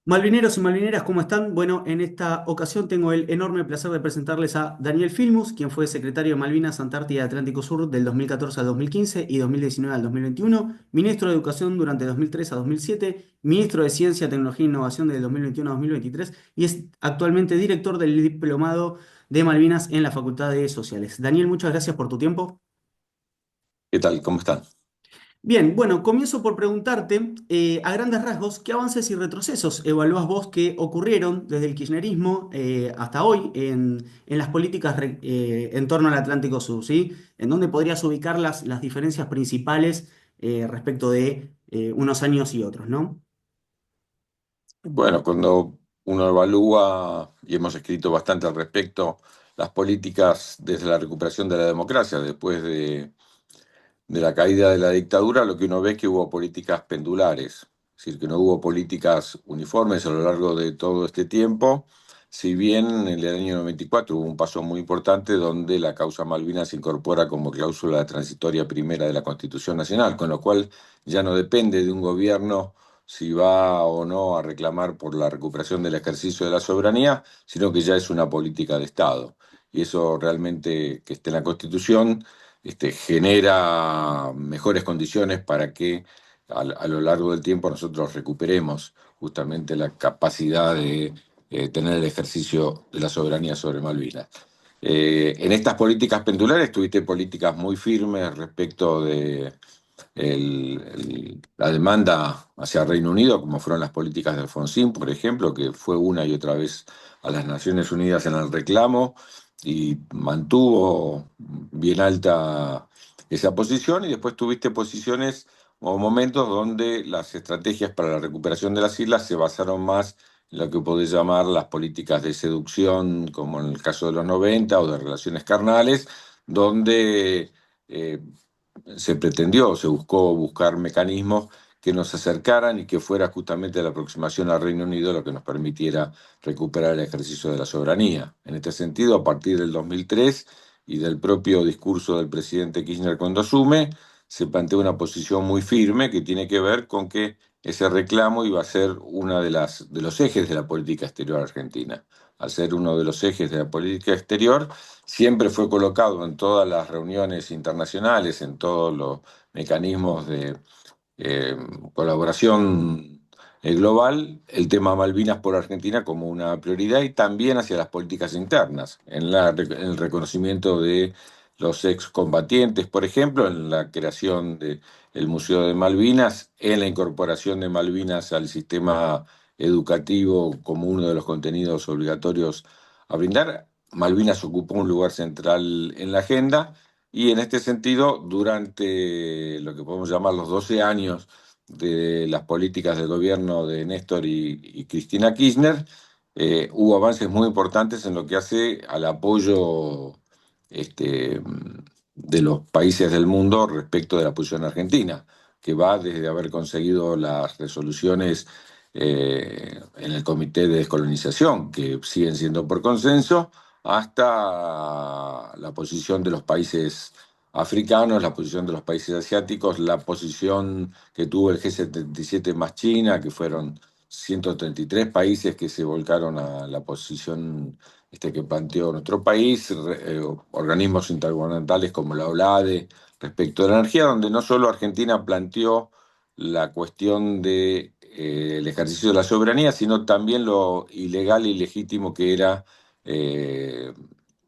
Malvineros y malvineras, ¿cómo están? Bueno, en esta ocasión tengo el enorme placer de presentarles a Daniel Filmus, quien fue secretario de Malvinas, Antártida y Atlántico Sur del 2014 al 2015 y 2019 al 2021, ministro de Educación durante 2003 a 2007, ministro de Ciencia, Tecnología e Innovación del 2021 a 2023 y es actualmente director del Diplomado de Malvinas en la Facultad de Sociales. Daniel, muchas gracias por tu tiempo. ¿Qué tal? ¿Cómo están? Bien, bueno, comienzo por preguntarte, a grandes rasgos, ¿qué avances y retrocesos evalúas vos que ocurrieron desde el kirchnerismo hasta hoy en las políticas en torno al Atlántico Sur, ¿sí? ¿En dónde podrías ubicar las diferencias principales respecto de unos años y otros, ¿no? Bueno, cuando uno evalúa, y hemos escrito bastante al respecto, las políticas desde la recuperación de la democracia, después de la caída de la dictadura, lo que uno ve es que hubo políticas pendulares, es decir, que no hubo políticas uniformes a lo largo de todo este tiempo, si bien en el año 94 hubo un paso muy importante donde la causa Malvinas se incorpora como cláusula transitoria primera de la Constitución Nacional, con lo cual ya no depende de un gobierno si va o no a reclamar por la recuperación del ejercicio de la soberanía, sino que ya es una política de Estado. Y eso realmente que esté en la Constitución genera mejores condiciones para que a lo largo del tiempo nosotros recuperemos justamente la capacidad de tener el ejercicio de la soberanía sobre Malvinas. En estas políticas pendulares tuviste políticas muy firmes respecto de la demanda hacia Reino Unido, como fueron las políticas de Alfonsín, por ejemplo, que fue una y otra vez a las Naciones Unidas en el reclamo y mantuvo bien alta esa posición, y después tuviste posiciones o momentos donde las estrategias para la recuperación de las islas se basaron más en lo que podés llamar las políticas de seducción, como en el caso de los 90 o de relaciones carnales, donde eh, se pretendió, se buscó buscar mecanismos que nos acercaran y que fuera justamente la aproximación al Reino Unido lo que nos permitiera recuperar el ejercicio de la soberanía. En este sentido, a partir del 2003 y del propio discurso del presidente Kirchner cuando asume, se plantea una posición muy firme que tiene que ver con que ese reclamo iba a ser una de los ejes de la política exterior argentina. Al ser uno de los ejes de la política exterior, siempre fue colocado en todas las reuniones internacionales, en todos los mecanismos de eh, colaboración global, el tema Malvinas por Argentina como una prioridad, y también hacia las políticas internas, en el reconocimiento de los excombatientes, por ejemplo, en la creación del Museo de Malvinas, en la incorporación de Malvinas al sistema educativo como uno de los contenidos obligatorios a brindar. Malvinas ocupó un lugar central en la agenda, y en este sentido, durante lo que podemos llamar los 12 años de las políticas del gobierno de Néstor y Cristina Kirchner, hubo avances muy importantes en lo que hace al apoyo este, de los países del mundo respecto de la posición argentina, que va desde haber conseguido las resoluciones en el Comité de Descolonización, que siguen siendo por consenso, hasta la posición de los países africanos, la posición de los países asiáticos, la posición que tuvo el G77 más China, que fueron 133 países que se volcaron a la posición que planteó nuestro país, organismos intergubernamentales como la OLADE respecto de la energía, donde no solo Argentina planteó la cuestión de el ejercicio de la soberanía, sino también lo ilegal y ilegítimo que era eh,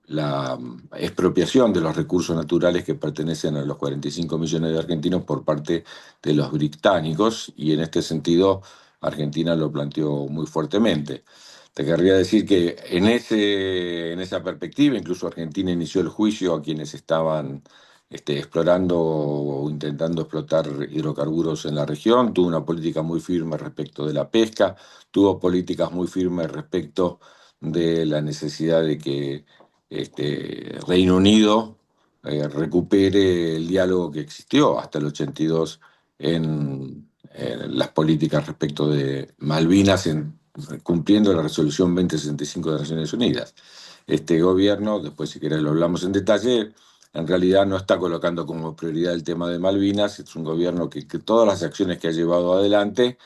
la expropiación de los recursos naturales que pertenecen a los 45 millones de argentinos por parte de los británicos, y en este sentido Argentina lo planteó muy fuertemente. Te querría decir que en esa perspectiva, incluso Argentina inició el juicio a quienes estaban explorando o intentando explotar hidrocarburos en la región, tuvo una política muy firme respecto de la pesca, tuvo políticas muy firmes respecto de la necesidad de que Reino Unido recupere el diálogo que existió hasta el 82 en las políticas respecto de Malvinas, cumpliendo la resolución 2065 de Naciones Unidas. Este gobierno, después si querés lo hablamos en detalle, en realidad no está colocando como prioridad el tema de Malvinas. Es un gobierno que todas las acciones que ha llevado adelante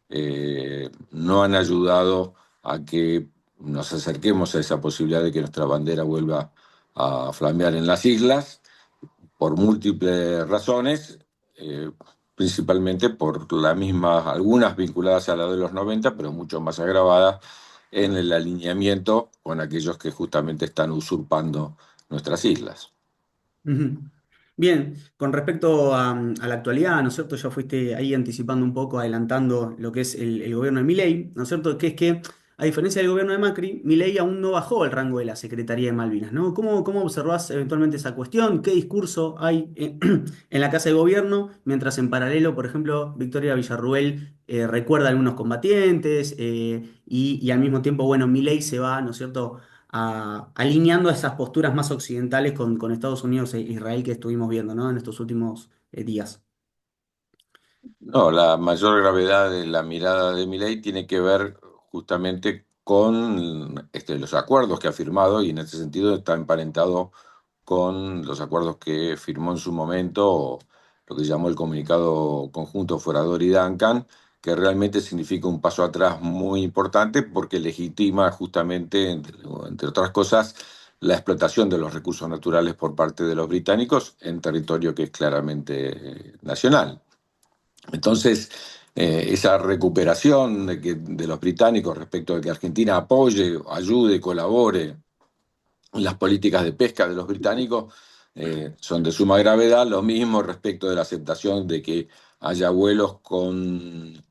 no han ayudado a que nos acerquemos a esa posibilidad de que nuestra bandera vuelva a flamear en las islas por múltiples razones, principalmente por las mismas, algunas vinculadas a la de los 90, pero mucho más agravadas en el alineamiento con aquellos que justamente están usurpando nuestras islas. Ujú. Bien, con respecto a la actualidad, ¿no es cierto? Ya fuiste ahí anticipando un poco, adelantando lo que es el gobierno de Milei, ¿no es cierto? Que es que, a diferencia del gobierno de Macri, Milei aún no bajó el rango de la Secretaría de Malvinas, ¿no? ¿Cómo observás eventualmente esa cuestión? ¿Qué discurso hay en la Casa de Gobierno? Mientras en paralelo, por ejemplo, Victoria Villarruel recuerda a algunos combatientes y al mismo tiempo, bueno, Milei se va, ¿no es cierto? Alineando esas posturas más occidentales con Estados Unidos e Israel que estuvimos viendo, ¿no? En estos últimos días. No, la mayor gravedad de la mirada de Milei tiene que ver justamente con los acuerdos que ha firmado y en ese sentido está emparentado con los acuerdos que firmó en su momento, lo que llamó el comunicado conjunto Forador y Duncan, que realmente significa un paso atrás muy importante porque legitima justamente, entre otras cosas, la explotación de los recursos naturales por parte de los británicos en territorio que es claramente nacional. Entonces, esa recuperación de los británicos respecto de que Argentina apoye, ayude, colabore las políticas de pesca de los británicos son de suma gravedad. Lo mismo respecto de la aceptación de que haya vuelos con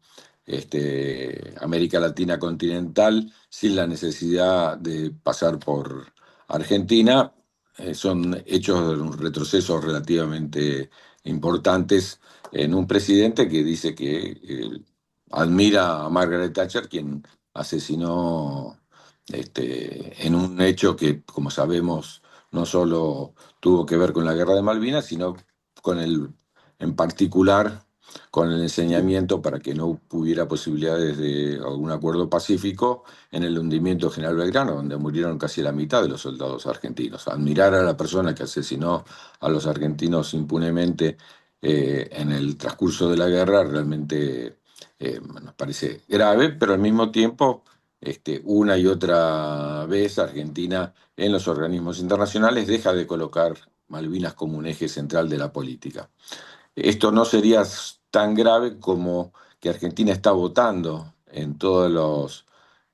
América Latina continental sin la necesidad de pasar por Argentina. Son hechos retrocesos relativamente importantes en un presidente que dice que admira a Margaret Thatcher, quien asesinó en un hecho que, como sabemos, no solo tuvo que ver con la guerra de Malvinas, sino con en particular, con el enseñamiento para que no hubiera posibilidades de algún acuerdo pacífico en el hundimiento de General Belgrano, donde murieron casi la mitad de los soldados argentinos. Admirar a la persona que asesinó a los argentinos impunemente en el transcurso de la guerra realmente nos parece grave, pero al mismo tiempo una y otra vez Argentina en los organismos internacionales deja de colocar Malvinas como un eje central de la política. Esto no sería tan grave como que Argentina está votando en todos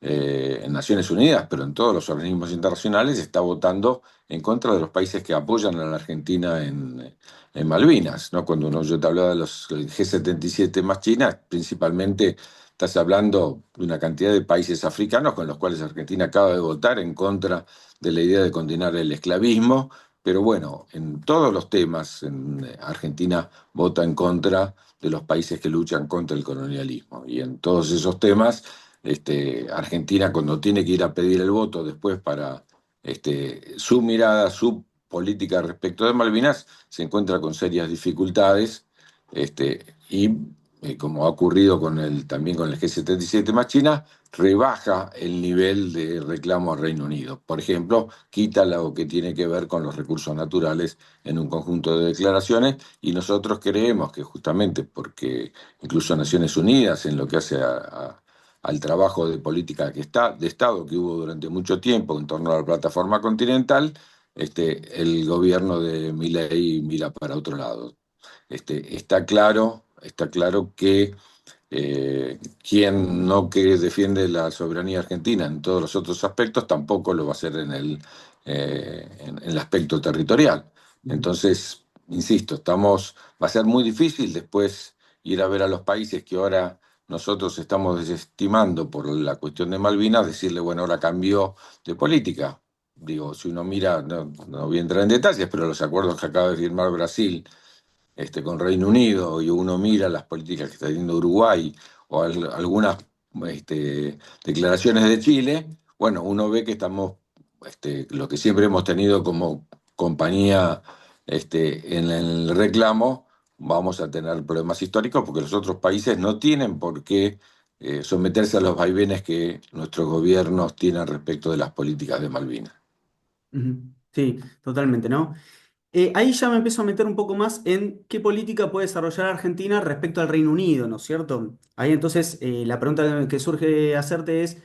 en Naciones Unidas, pero en todos los organismos internacionales está votando en contra de los países que apoyan a la Argentina en Malvinas, ¿no? Cuando yo te hablaba de los el G77 más China, principalmente estás hablando de una cantidad de países africanos con los cuales Argentina acaba de votar en contra de la idea de condenar el esclavismo, pero bueno, en todos los temas Argentina vota en contra de los países que luchan contra el colonialismo. Y en todos esos temas, Argentina cuando tiene que ir a pedir el voto después para su mirada, su política respecto de Malvinas, se encuentra con serias dificultades y como ha ocurrido también con el G77 más China, rebaja el nivel de reclamo al Reino Unido. Por ejemplo, quita lo que tiene que ver con los recursos naturales en un conjunto de declaraciones y nosotros creemos que justamente porque incluso Naciones Unidas en lo que hace al trabajo de política de Estado que hubo durante mucho tiempo en torno a la plataforma continental, el gobierno de Milei mira para otro lado. Está claro que quien no que defiende la soberanía argentina en todos los otros aspectos tampoco lo va a hacer en el aspecto territorial. Entonces, insisto, va a ser muy difícil después ir a ver a los países que ahora nosotros estamos desestimando por la cuestión de Malvinas, decirle, bueno, ahora cambió de política. Digo, si uno mira, no voy a entrar en detalles, pero los acuerdos que acaba de firmar Brasil con Reino Unido y uno mira las políticas que está teniendo Uruguay o algunas declaraciones de Chile, bueno, uno ve que estamos, lo que siempre hemos tenido como compañía en el reclamo, vamos a tener problemas históricos porque los otros países no tienen por qué someterse a los vaivenes que nuestros gobiernos tienen respecto de las políticas de Malvinas. Ujú. Sí, totalmente, ¿no? Ahí ya me empiezo a meter un poco más en qué política puede desarrollar Argentina respecto al Reino Unido, ¿no es cierto? Ahí entonces la pregunta que surge hacerte es,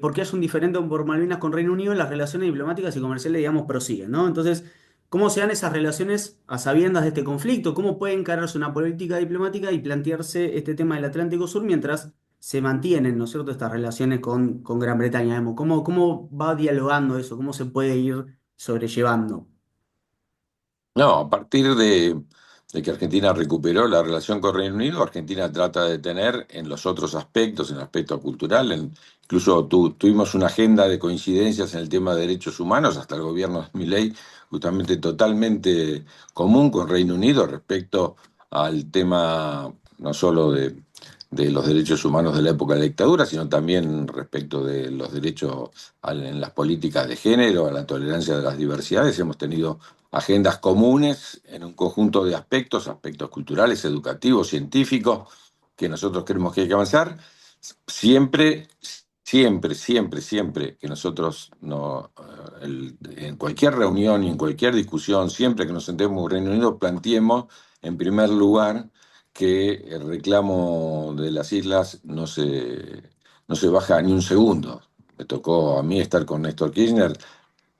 ¿por qué hay un diferendo por Malvinas con Reino Unido? Las relaciones diplomáticas y comerciales, digamos, prosiguen, ¿no? Entonces, ¿cómo se dan esas relaciones a sabiendas de este conflicto? ¿Cómo puede encararse una política diplomática y plantearse este tema del Atlántico Sur mientras se mantienen, ¿no es cierto?, estas relaciones con Gran Bretaña, digamos. ¿Cómo va dialogando eso? ¿Cómo se puede ir sobrellevando? No, a partir de que Argentina recuperó la relación con Reino Unido, Argentina trata de tener en los otros aspectos, en el aspecto cultural, incluso tuvimos una agenda de coincidencias en el tema de derechos humanos, hasta el gobierno de Milei, justamente totalmente común con Reino Unido respecto al tema no solo de los derechos humanos de la época de la dictadura, sino también respecto de los derechos en las políticas de género, a la tolerancia de las diversidades. Hemos tenido agendas comunes en un conjunto de aspectos, aspectos culturales, educativos, científicos, que nosotros creemos que hay que avanzar. Siempre, siempre que nosotros no, en cualquier reunión y en cualquier discusión, siempre que nos sentemos en Reino Unido, planteemos en primer lugar que el reclamo de las islas no se baja ni un segundo. Me tocó a mí estar con Néstor Kirchner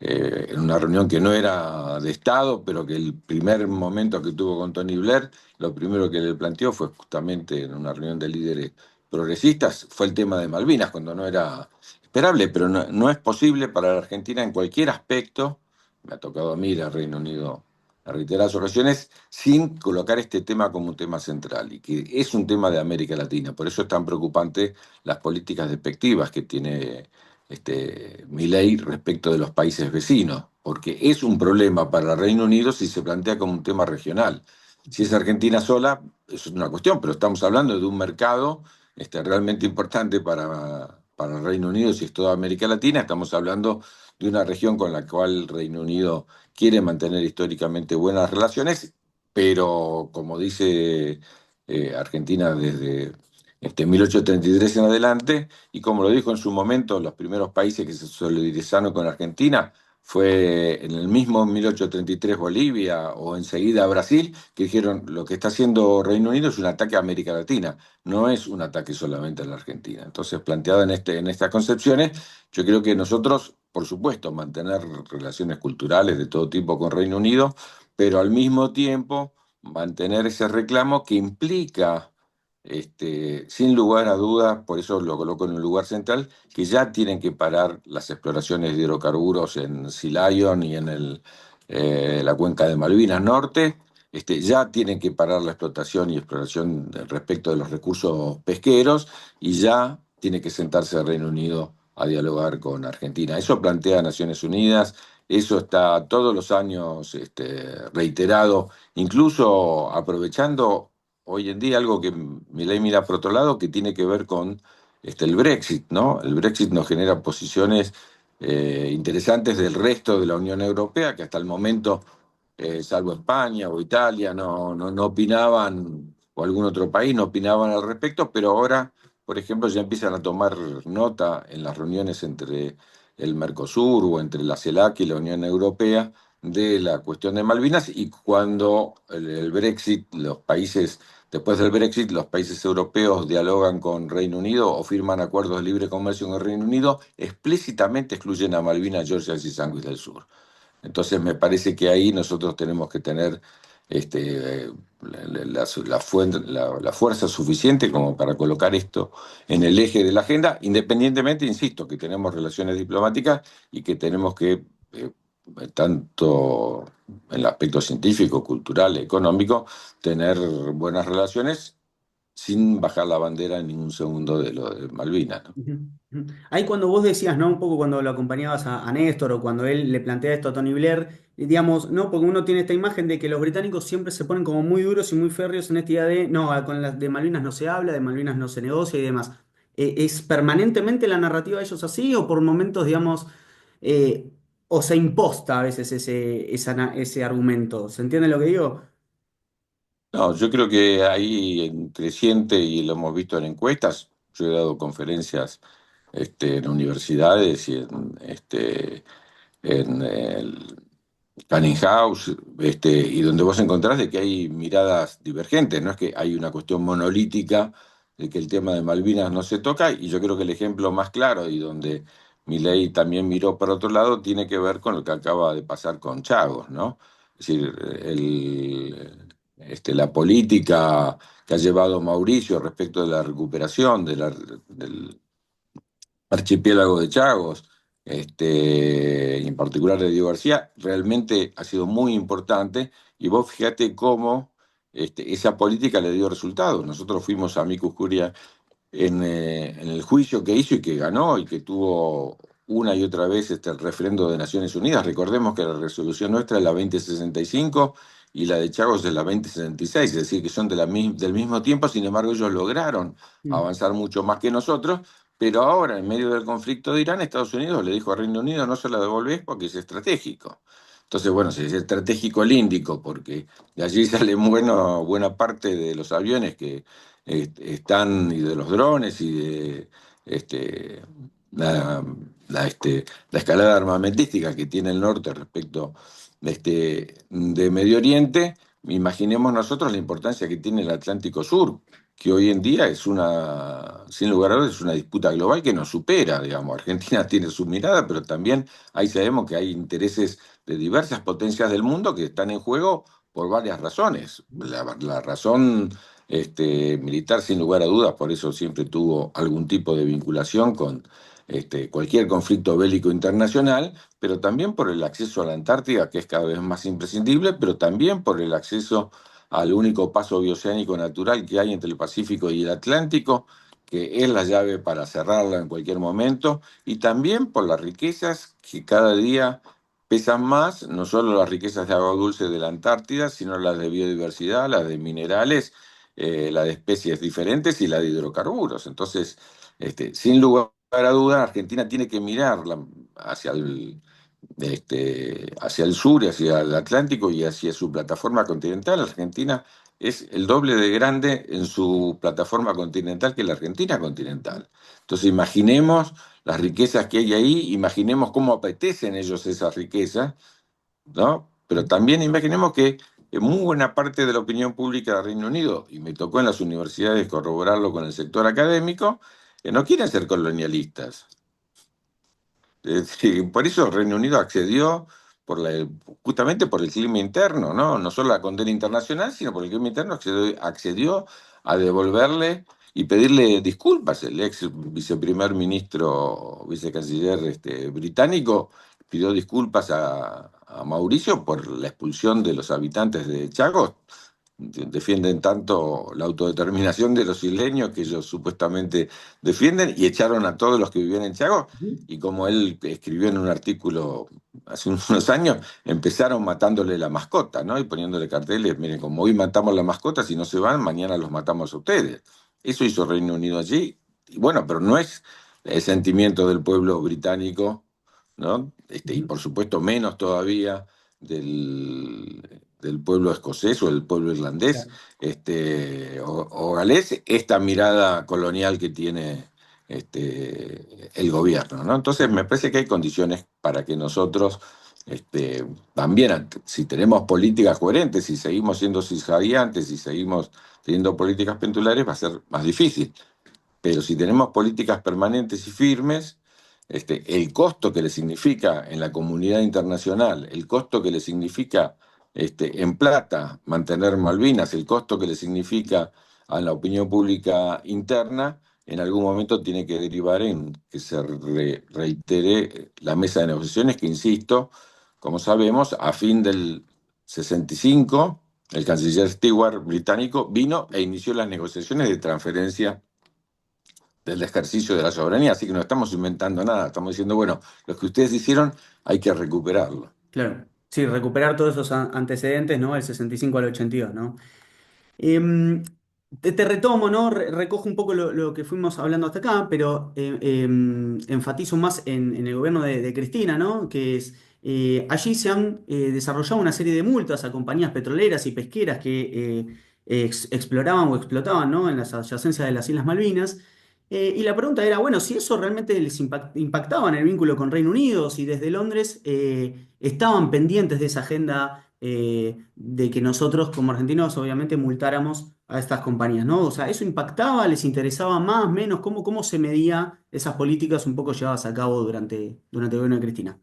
en una reunión que no era de Estado, pero que el primer momento que tuvo con Tony Blair, lo primero que le planteó fue justamente en una reunión de líderes progresistas, fue el tema de Malvinas, cuando no era esperable, pero no es posible para la Argentina en cualquier aspecto, me ha tocado a mí ir al Reino Unido a reiteradas ocasiones, sin colocar este tema como un tema central, y que es un tema de América Latina. Por eso es tan preocupante las políticas despectivas que tiene Milei respecto de los países vecinos, porque es un problema para el Reino Unido si se plantea como un tema regional. Si es Argentina sola, eso es una cuestión, pero estamos hablando de un mercado realmente importante para el Reino Unido, si es toda América Latina, estamos hablando de una región con la cual el Reino Unido quiere mantener históricamente buenas relaciones, pero como dice Argentina desde 1833 en adelante, y como lo dijo en su momento, los primeros países que se solidarizaron con Argentina fue en el mismo 1833 Bolivia o enseguida Brasil, que dijeron lo que está haciendo Reino Unido es un ataque a América Latina, no es un ataque solamente a la Argentina. Entonces, planteado en estas concepciones, yo creo que nosotros, por supuesto, mantener relaciones culturales de todo tipo con Reino Unido, pero al mismo tiempo mantener ese reclamo que implica sin lugar a dudas, por eso lo coloco en un lugar central, que ya tienen que parar las exploraciones de hidrocarburos en Sea Lion y en la cuenca de Malvinas Norte. Ya tienen que parar la explotación y exploración respecto de los recursos pesqueros, y ya tiene que sentarse el Reino Unido a dialogar con Argentina. Eso plantea Naciones Unidas, eso está todos los años reiterado, incluso aprovechando hoy en día algo que Milei mira por otro lado, que tiene que ver con el Brexit, ¿no? El Brexit nos genera posiciones interesantes del resto de la Unión Europea, que hasta el momento, salvo España o Italia, no opinaban, o algún otro país no opinaban al respecto, pero ahora, por ejemplo, ya empiezan a tomar nota en las reuniones entre el Mercosur o entre la CELAC y la Unión Europea de la cuestión de Malvinas, y cuando el Brexit, después del Brexit, los países europeos dialogan con Reino Unido o firman acuerdos de libre comercio con el Reino Unido, explícitamente excluyen a Malvinas, Georgia y Sandwich del Sur. Entonces me parece que ahí nosotros tenemos que tener la fuerza suficiente como para colocar esto en el eje de la agenda, independientemente, insisto, que tenemos relaciones diplomáticas y que tenemos que, tanto en el aspecto científico, cultural, económico, tener buenas relaciones sin bajar la bandera en ningún segundo de lo de Malvinas, ¿no? Ujú, ujú. Ahí cuando vos decías, ¿no? Un poco cuando lo acompañabas a Néstor o cuando él le plantea esto a Tony Blair, digamos, ¿no? Porque uno tiene esta imagen de que los británicos siempre se ponen como muy duros y muy férreos en esta idea de, no, con las de Malvinas no se habla, de Malvinas no se negocia y demás. ¿Es permanentemente la narrativa de ellos así o por momentos, digamos, eh, o se imposta a veces ese argumento? ¿Se entiende lo que digo? No, yo creo que ahí creciente, y lo hemos visto en encuestas, yo he dado conferencias en universidades y en Canning House, y donde vos encontrás de que hay miradas divergentes, no es que hay una cuestión monolítica de que el tema de Malvinas no se toca, y yo creo que el ejemplo más claro y donde Milei también miró para otro lado tiene que ver con lo que acaba de pasar con Chagos, ¿no? Es decir, la política que ha llevado Mauricio respecto de la recuperación del archipiélago de Chagos, y en particular de Diego García, realmente ha sido muy importante y vos fíjate cómo esa política le dio resultados. Nosotros fuimos a amicus curiae en el juicio que hizo y que ganó y que tuvo una y otra vez el referendo de Naciones Unidas. Recordemos que la resolución nuestra es la 2065 y la de Chagos es la 2076, es decir, que son del mismo tiempo, sin embargo ellos lograron Mm. avanzar mucho más que nosotros, pero ahora, en medio del conflicto de Irán, Estados Unidos le dijo al Reino Unido no se la devolvés porque es estratégico. Entonces, bueno, si es estratégico el Índico, porque de allí sale buena parte de los aviones que están, y de los drones, y de este, la, la escalada armamentística que tiene el norte respecto de Medio Oriente. Imaginemos nosotros la importancia que tiene el Atlántico Sur, que hoy en día sin lugar a dudas, es una disputa global que nos supera, digamos. Argentina tiene su mirada, pero también ahí sabemos que hay intereses de diversas potencias del mundo que están en juego por varias razones. La razón militar, sin lugar a dudas, por eso siempre tuvo algún tipo de vinculación con cualquier conflicto bélico internacional, pero también por el acceso a la Antártida, que es cada vez más imprescindible, pero también por el acceso al único paso bioceánico natural que hay entre el Pacífico y el Atlántico, que es la llave para cerrarla en cualquier momento, y también por las riquezas que cada día pesan más, no solo las riquezas de agua dulce de la Antártida, sino las de biodiversidad, las de minerales, la de especies diferentes y la de hidrocarburos. Entonces, sin lugar a duda, Argentina tiene que mirar hacia hacia el sur y hacia el Atlántico y hacia su plataforma continental. Argentina es el doble de grande en su plataforma continental que la Argentina continental. Entonces, imaginemos las riquezas que hay ahí, imaginemos cómo apetecen ellos esas riquezas, ¿no? Pero también imaginemos que muy buena parte de la opinión pública del Reino Unido, y me tocó en las universidades corroborarlo con el sector académico, no quieren ser colonialistas. Por eso el Reino Unido accedió justamente por el clima interno, ¿no? No solo la condena internacional, sino por el clima interno accedió a devolverle y pedirle disculpas. El ex viceprimer ministro, vicecanciller británico, pidió disculpas a Mauricio por la expulsión de los habitantes de Chagos. Defienden tanto la autodeterminación de los isleños que ellos supuestamente defienden, y echaron a todos los que vivían en Chagos, Ujú. y como él escribió en un artículo hace unos años, empezaron matándole la mascota, ¿no? Y poniéndole carteles: miren, como hoy matamos la mascota, si no se van, mañana los matamos a ustedes. Eso hizo Reino Unido allí, y bueno, pero no es el sentimiento del pueblo británico, ¿no? Y Ujú. por supuesto menos todavía del pueblo escocés o del pueblo irlandés, Claro. o galés, esta mirada colonial que tiene el gobierno, ¿no? Entonces me parece que hay condiciones para que nosotros también, si tenemos políticas coherentes, si seguimos siendo cisjadiantes, si seguimos teniendo políticas pendulares, va a ser más difícil. Pero si tenemos políticas permanentes y firmes, el costo que le significa en la comunidad internacional, el costo que le significa en plata mantener Malvinas, el costo que le significa a la opinión pública interna, en algún momento tiene que derivar en que se reitere la mesa de negociaciones, que insisto, como sabemos, a fin del 65, el canciller Stewart británico vino e inició las negociaciones de transferencia del ejercicio de la soberanía, así que no estamos inventando nada, estamos diciendo, bueno, lo que ustedes hicieron hay que recuperarlo. Claro. Sí, recuperar todos esos antecedentes, ¿no? El 65 al 82, ¿no? Te retomo, ¿no? Recojo un poco lo que fuimos hablando hasta acá, pero enfatizo más en el gobierno de Cristina, ¿no? Que es, allí se han desarrollado una serie de multas a compañías petroleras y pesqueras que exploraban o explotaban, ¿no? En las adyacencias de las Islas Malvinas. Y la pregunta era, bueno, si eso realmente les impactaba en el vínculo con Reino Unido, si desde Londres estaban pendientes de esa agenda de que nosotros como argentinos obviamente multáramos a estas compañías, ¿no? O sea, ¿eso impactaba? ¿Les interesaba más, menos? ¿Cómo se medía esas políticas un poco llevadas a cabo durante el gobierno de Cristina?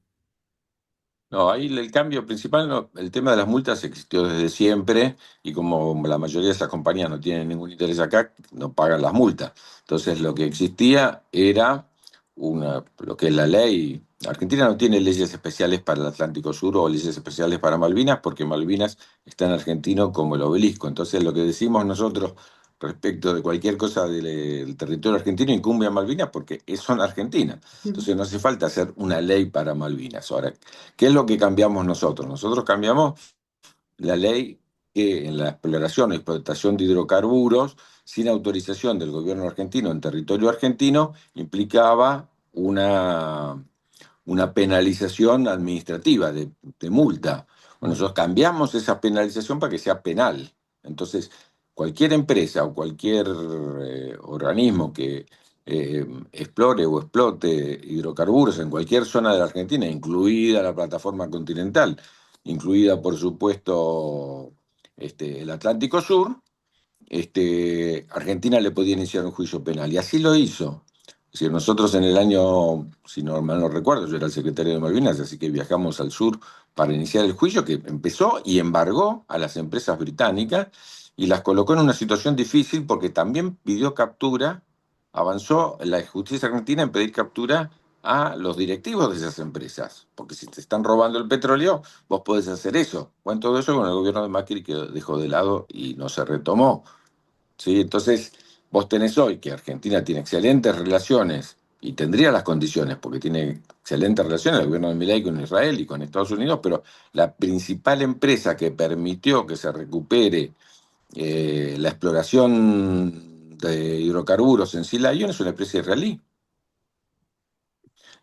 No, ahí el cambio principal, el tema de las multas existió desde siempre y como la mayoría de esas compañías no tienen ningún interés acá, no pagan las multas. Entonces lo que existía era lo que es la ley. Argentina no tiene leyes especiales para el Atlántico Sur o leyes especiales para Malvinas porque Malvinas está en argentino como el obelisco. Entonces lo que decimos nosotros respecto de cualquier cosa del territorio argentino incumbe a Malvinas porque son Argentina. Entonces no hace falta hacer una ley para Malvinas. Ahora, ¿qué es lo que cambiamos nosotros? Nosotros cambiamos la ley que en la exploración y explotación de hidrocarburos sin autorización del gobierno argentino en territorio argentino implicaba una penalización administrativa de multa. Bueno, nosotros cambiamos esa penalización para que sea penal. Entonces, cualquier empresa o cualquier organismo que explore o explote hidrocarburos en cualquier zona de la Argentina, incluida la plataforma continental, incluida por supuesto el Atlántico Sur, Argentina le podía iniciar un juicio penal. Y así lo hizo. Es decir, nosotros en el año, si no mal no recuerdo, yo era el secretario de Malvinas, así que viajamos al sur para iniciar el juicio que empezó y embargó a las empresas británicas y las colocó en una situación difícil porque también pidió captura, avanzó la justicia argentina en pedir captura a los directivos de esas empresas, porque si te están robando el petróleo, vos podés hacer eso. Bueno, todo eso con el gobierno de Macri que dejó de lado y no se retomó. ¿Sí? Entonces, vos tenés hoy que Argentina tiene excelentes relaciones y tendría las condiciones, porque tiene excelentes relaciones el gobierno de Milei con Israel y con Estados Unidos, pero la principal empresa que permitió que se recupere la exploración de hidrocarburos en Sea Lion es una empresa israelí.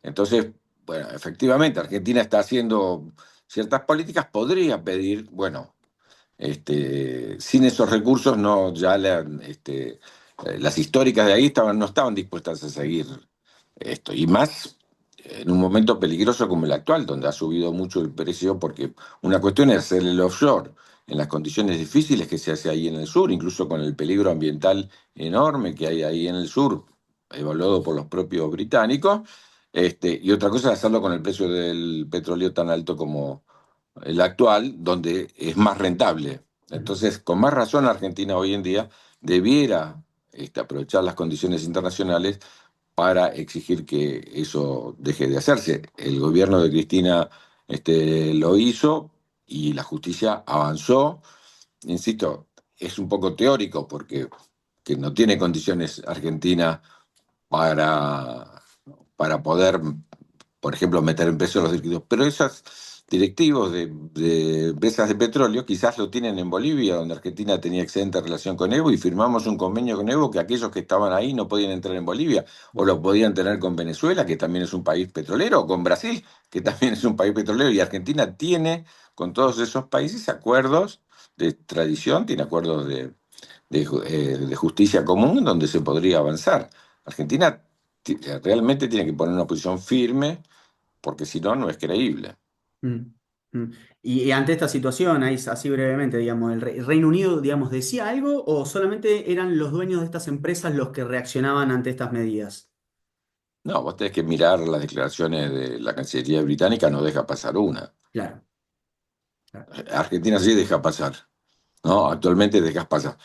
Entonces, bueno, efectivamente, Argentina está haciendo ciertas políticas, podría pedir, bueno, sin esos recursos no, las históricas de ahí no estaban dispuestas a seguir esto. Y más en un momento peligroso como el actual, donde ha subido mucho el precio, porque una cuestión es hacer el offshore en las condiciones difíciles que se hace ahí en el sur, incluso con el peligro ambiental enorme que hay ahí en el sur, evaluado por los propios británicos, y otra cosa es hacerlo con el precio del petróleo tan alto como el actual, donde es más rentable. Entonces, con más razón, Argentina hoy en día debiera aprovechar las condiciones internacionales para exigir que eso deje de hacerse. El gobierno de Cristina lo hizo y la justicia avanzó. Insisto, es un poco teórico porque que no tiene condiciones Argentina para, para poder, por ejemplo, meter en precio los líquidos. Pero esos directivos de empresas de petróleo quizás lo tienen en Bolivia, donde Argentina tenía excelente relación con Evo, y firmamos un convenio con Evo que aquellos que estaban ahí no podían entrar en Bolivia, o lo podían tener con Venezuela, que también es un país petrolero, o con Brasil, que también es un país petrolero, y Argentina tiene con todos esos países acuerdos de tradición, tiene acuerdos de justicia común donde se podría avanzar. Argentina realmente tiene que poner una posición firme porque si no, no es creíble. Mm, mm. Y ante esta situación, ahí, así brevemente, digamos, el Reino Unido, digamos, decía algo o solamente eran los dueños de estas empresas los que reaccionaban ante estas medidas? No, vos tenés que mirar las declaraciones de la Cancillería británica, no deja pasar una. Claro, claro. Argentina sí deja pasar. ¿No? Actualmente dejas pasar.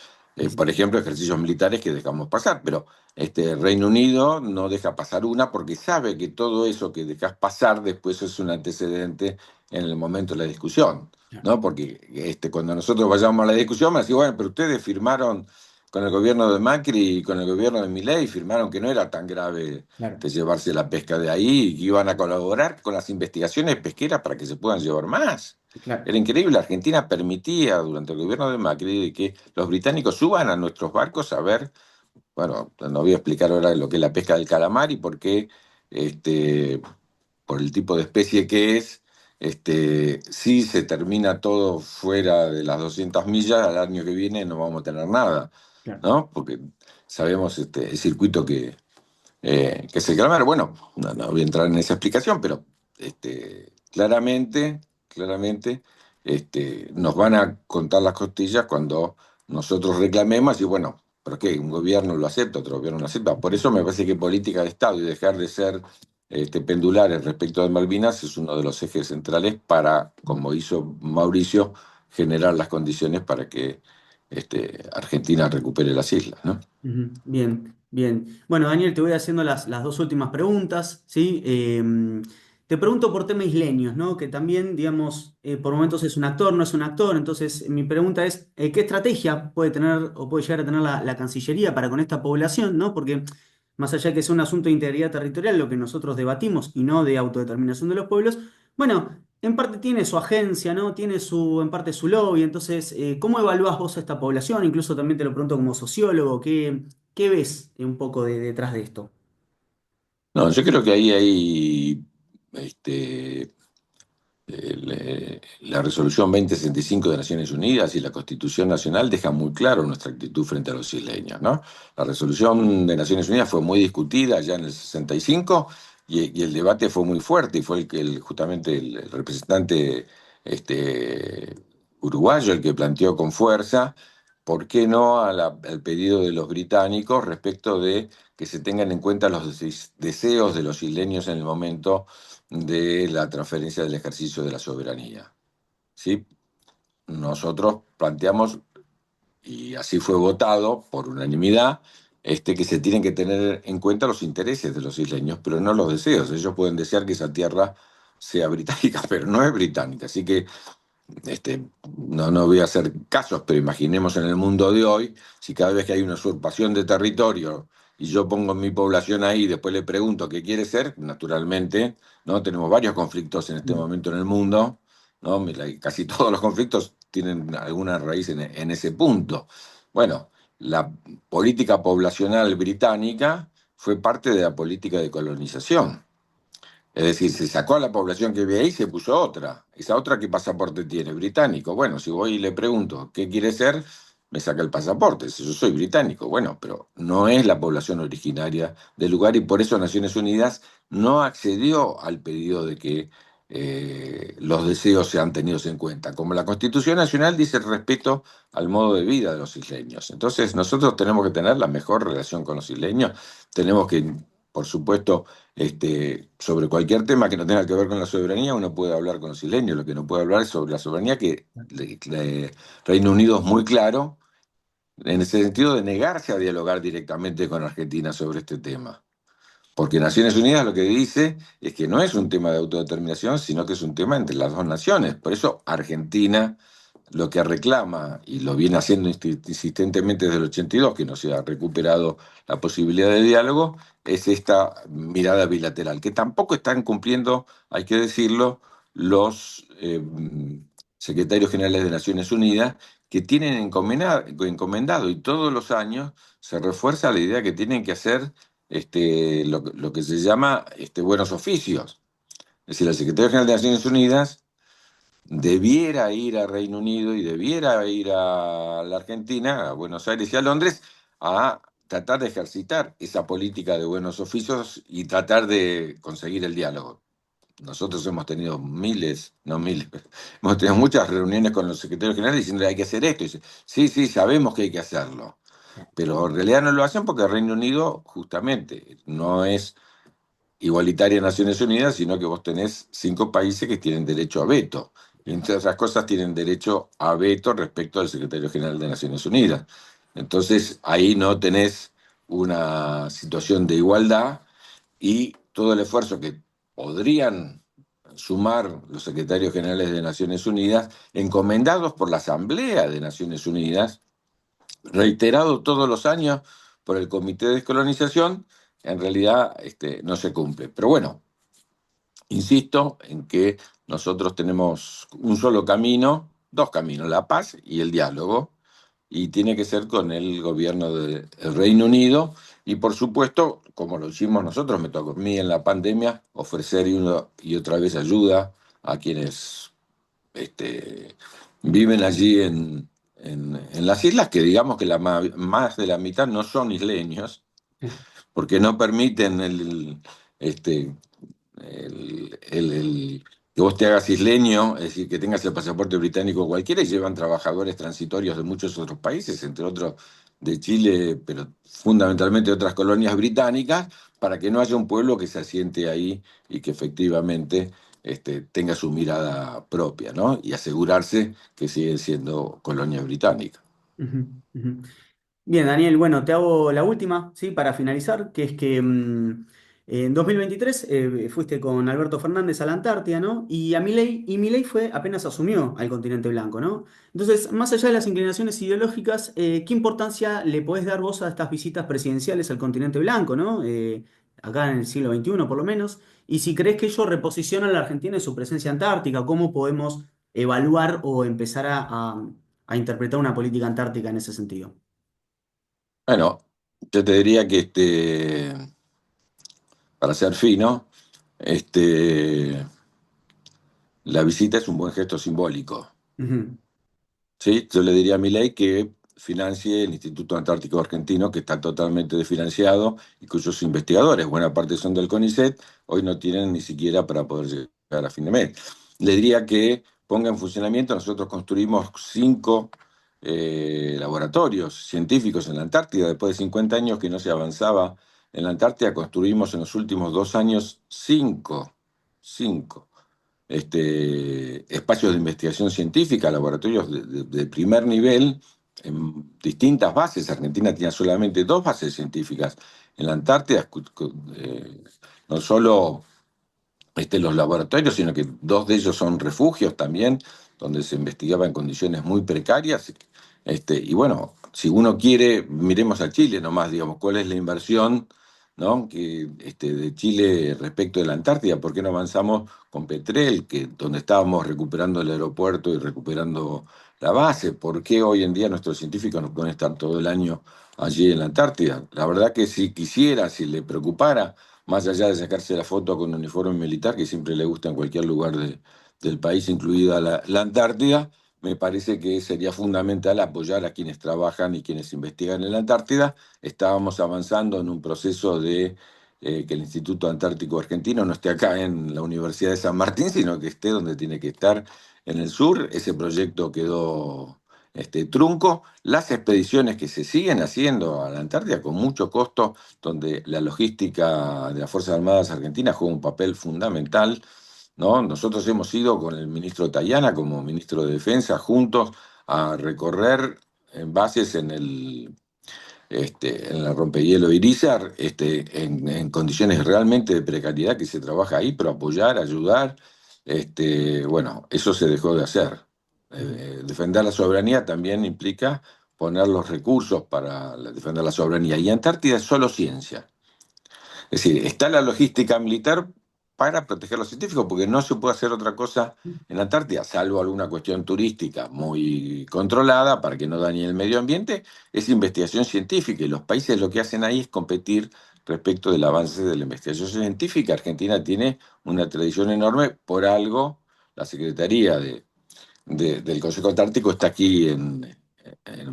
Por ejemplo, ejercicios militares que dejamos pasar, pero Reino Unido no deja pasar una porque sabe que todo eso que dejas pasar después es un antecedente en el momento de la discusión, Claro, ¿no? Porque cuando nosotros vayamos a la discusión, me decís, bueno, pero ustedes firmaron con el gobierno de Macri y con el gobierno de Milei, firmaron que no era tan grave claro, llevarse la pesca de ahí y que iban a colaborar con las investigaciones pesqueras para que se puedan llevar más. claro, Era increíble, Argentina permitía durante el gobierno de Macri de que los británicos suban a nuestros barcos a ver, bueno, no voy a explicar ahora lo que es la pesca del calamar y por qué, este, por el tipo de especie que es, si se termina todo fuera de las 200 millas, al año que viene no vamos a tener nada, claro. ¿no? Porque sabemos el circuito que se reclamaron. Bueno, no voy a entrar en esa explicación, pero claramente nos van a contar las costillas cuando nosotros reclamemos y bueno, ¿pero qué? Un gobierno lo acepta, otro gobierno lo acepta. Por eso me parece que política de Estado y dejar de ser pendulares respecto de Malvinas es uno de los ejes centrales para, como hizo Mauricio, generar las condiciones para que Argentina recupere las islas, ¿no? Ujú. Bien, bien. Bueno, Daniel, te voy haciendo las dos últimas preguntas, ¿sí? Te pregunto por tema isleños, ¿no? Que también, digamos, por momentos es un actor, no es un actor. Entonces, mi pregunta es, ¿qué estrategia puede tener o puede llegar a tener la Cancillería para con esta población, ¿no? Porque más allá de que sea un asunto de integridad territorial, lo que nosotros debatimos y no de autodeterminación de los pueblos, bueno, en parte tiene su agencia, ¿no? Tiene en parte su lobby. Entonces, ¿cómo evaluás vos a esta población? Incluso también te lo pregunto como sociólogo, ¿qué ves un poco detrás de esto? No, yo creo que ahí hay este, la resolución 2065 de Naciones Unidas y la Constitución Nacional dejan muy claro nuestra actitud frente a los isleños, ¿no? La resolución de Naciones Unidas fue muy discutida ya en el 65 y el debate fue muy fuerte y fue justamente el representante este, uruguayo el que planteó con fuerza, ¿por qué no al pedido de los británicos respecto de que se tengan en cuenta los deseos de los isleños en el momento de la transferencia del ejercicio de la soberanía? ¿Sí? Nosotros planteamos, y así fue votado por unanimidad, que se tienen que tener en cuenta los intereses de los isleños, pero no los deseos. Ellos pueden desear que esa tierra sea británica, pero no es británica. Así que no voy a hacer casos, pero imaginemos en el mundo de hoy, si cada vez que hay una usurpación de territorio y yo pongo mi población ahí y después le pregunto qué quiere ser, naturalmente, ¿no? Tenemos varios conflictos en este Mm. momento en el mundo, ¿no? Mira, y casi todos los conflictos tienen alguna raíz en ese punto. Bueno, la política poblacional británica fue parte de la política de colonización. Es decir, se sacó a la población que vive ahí y se puso otra. ¿Esa otra qué pasaporte tiene? Británico. Bueno, si voy y le pregunto qué quiere ser, me saca el pasaporte. Si yo soy británico, bueno, pero no es la población originaria del lugar y por eso Naciones Unidas no accedió al pedido de que los deseos sean tenidos en cuenta. Como la Constitución Nacional dice el respeto al modo de vida de los isleños. Entonces, nosotros tenemos que tener la mejor relación con los isleños. Tenemos que, por supuesto, sobre cualquier tema que no tenga que ver con la soberanía, uno puede hablar con los isleños, lo que no puede hablar es sobre la soberanía, que Reino Unido es muy claro en ese sentido de negarse a dialogar directamente con Argentina sobre este tema. Porque Naciones Unidas lo que dice es que no es un tema de autodeterminación, sino que es un tema entre las dos naciones. Por eso Argentina lo que reclama, y lo viene haciendo insistentemente desde el 82, que no se ha recuperado la posibilidad de diálogo, es esta mirada bilateral, que tampoco están cumpliendo, hay que decirlo, los secretarios generales de Naciones Unidas, que tienen encomendado y todos los años se refuerza la idea que tienen que hacer lo que se llama buenos oficios. Es decir, el secretario general de Naciones Unidas debiera ir a Reino Unido y debiera ir a la Argentina, a Buenos Aires y a Londres, a tratar de ejercitar esa política de buenos oficios y tratar de conseguir el diálogo. Nosotros hemos tenido miles, no miles, hemos tenido muchas reuniones con los secretarios generales diciendo hay que hacer esto. Y dice, sí, sí, sabemos que hay que hacerlo, pero en realidad no lo hacen porque el Reino Unido justamente no es igualitaria en Naciones Unidas, sino que vos tenés 5 países que tienen derecho a veto. Y entre otras cosas tienen derecho a veto respecto al secretario general de Naciones Unidas. Entonces ahí no tenés una situación de igualdad y todo el esfuerzo que podrían sumar los secretarios generales de Naciones Unidas, encomendados por la Asamblea de Naciones Unidas, reiterado todos los años por el Comité de Descolonización, en realidad no se cumple. Pero bueno, insisto en que nosotros tenemos un solo camino, dos caminos, la paz y el diálogo, y tiene que ser con el gobierno del Reino Unido, y por supuesto, como lo hicimos nosotros, me tocó a mí en la pandemia ofrecer una y otra vez ayuda a quienes viven allí en las islas, que digamos que más de la mitad no son isleños, porque no permiten este, que vos te hagas isleño, es decir, que tengas el pasaporte británico cualquiera, y llevan trabajadores transitorios de muchos otros países, entre otros de Chile, pero fundamentalmente de otras colonias británicas, para que no haya un pueblo que se asiente ahí y que efectivamente tenga su mirada propia, ¿no? Y asegurarse que sigue siendo colonia británica. Ujú, ujú. Bien, Daniel, bueno, te hago la última, ¿sí? Para finalizar, que es que en 2023 fuiste con Alberto Fernández a la Antártida, ¿no? Y Milei fue apenas asumió al continente blanco, ¿no? Entonces, más allá de las inclinaciones ideológicas, ¿qué importancia le podés dar vos a estas visitas presidenciales al continente blanco, ¿no? Acá en el siglo XXI, por lo menos. Y si crees que ello reposiciona a la Argentina en su presencia antártica, ¿cómo podemos evaluar o empezar a interpretar una política antártica en ese sentido? Bueno, yo te diría que para ser fino, este, la visita es un buen gesto simbólico. Ujú, ¿Sí? Yo le diría a Milei que financie el Instituto Antártico Argentino, que está totalmente desfinanciado y cuyos investigadores, buena parte son del CONICET, hoy no tienen ni siquiera para poder llegar a fin de mes. Le diría que ponga en funcionamiento, nosotros construimos 5 laboratorios científicos en la Antártida, después de 50 años que no se avanzaba en la Antártida, construimos en los últimos 2 años 5 espacios de investigación científica, laboratorios de primer nivel en distintas bases. Argentina tiene solamente 2 bases científicas en la Antártida, no solo los laboratorios, sino que 2 de ellos son refugios también, donde se investigaba en condiciones muy precarias. Y bueno, si uno quiere, miremos a Chile nomás, digamos, cuál es la inversión, ¿no? De Chile respecto de la Antártida, ¿por qué no avanzamos con Petrel, donde estábamos recuperando el aeropuerto y recuperando la base? ¿Por qué hoy en día nuestros científicos no pueden estar todo el año allí en la Antártida? La verdad que si quisiera, si le preocupara, más allá de sacarse la foto con uniforme militar, que siempre le gusta en cualquier lugar del país, incluida la Antártida, me parece que sería fundamental apoyar a quienes trabajan y quienes investigan en la Antártida. Estábamos avanzando en un proceso de que el Instituto Antártico Argentino no esté acá en la Universidad de San Martín, sino que esté donde tiene que estar, en el sur. Ese proyecto quedó trunco. Las expediciones que se siguen haciendo a la Antártida con mucho costo, donde la logística de las Fuerzas Armadas Argentinas juega un papel fundamental, ¿no? Nosotros hemos ido con el ministro Tayana como ministro de Defensa juntos a recorrer bases en la rompehielo Irizar, en condiciones realmente de precariedad que se trabaja ahí, pero apoyar, ayudar, bueno, eso se dejó de hacer. Defender la soberanía también implica poner los recursos para defender la soberanía. Y Antártida es solo ciencia. Es decir, está la logística militar para proteger a los científicos, porque no se puede hacer otra cosa en la Antártida, salvo alguna cuestión turística muy controlada para que no dañe el medio ambiente, es investigación científica. Y los países lo que hacen ahí es competir respecto del avance de la investigación científica. Argentina tiene una tradición enorme, por algo la Secretaría del Consejo Antártico está aquí en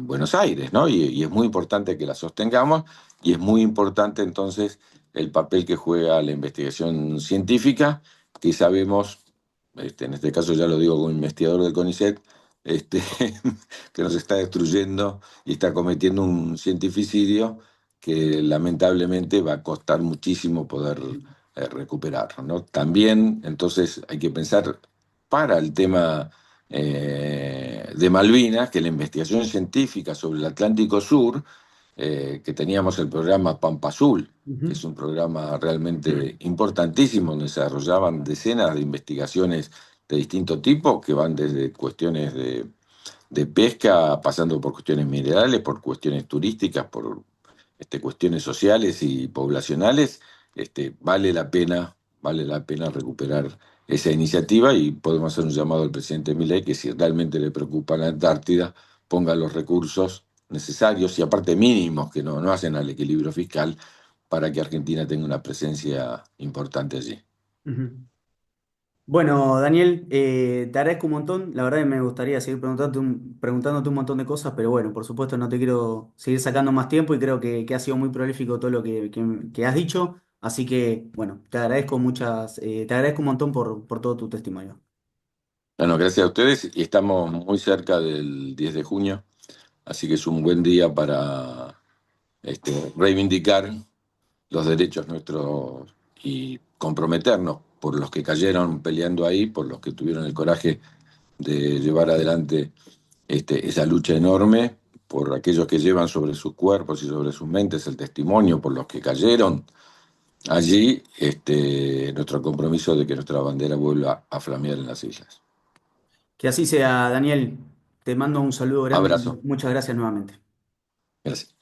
Buenos Aires, ¿no? Y es muy importante que la sostengamos, y es muy importante entonces el papel que juega la investigación científica, que sabemos, en este caso ya lo digo como investigador del CONICET, este, que nos está destruyendo y está cometiendo un cientificidio que lamentablemente va a costar muchísimo poder recuperar, ¿no? También entonces hay que pensar para el tema de Malvinas, que la investigación científica sobre el Atlántico Sur, que teníamos el programa Pampa Azul, que ujú, es un programa realmente importantísimo, donde se desarrollaban decenas de investigaciones de distinto tipo, que van desde cuestiones de pesca, pasando por cuestiones minerales, por cuestiones turísticas, por cuestiones sociales y poblacionales. Vale la pena recuperar esa iniciativa, y podemos hacer un llamado al presidente Milei que, si realmente le preocupa la Antártida, ponga los recursos necesarios y aparte mínimos, que no hacen al equilibrio fiscal, para que Argentina tenga una presencia importante allí. ujú. Bueno, Daniel, te agradezco un montón. La verdad que me gustaría seguir preguntándote un montón de cosas, pero bueno, por supuesto no te quiero seguir sacando más tiempo y creo que ha sido muy prolífico todo lo que has dicho. Así que, bueno, te agradezco un montón por todo tu testimonio. Bueno, gracias a ustedes y estamos muy cerca del 10 de junio, así que es un buen día para reivindicar los derechos nuestros y comprometernos por los que cayeron peleando ahí, por los que tuvieron el coraje de llevar adelante esa lucha enorme, por aquellos que llevan sobre sus cuerpos y sobre sus mentes el testimonio, por los que cayeron allí, nuestro compromiso de que nuestra bandera vuelva a flamear en las islas. Que así sea, Daniel. Te mando un saludo grande y Abrazo. muchas gracias nuevamente. Gracias.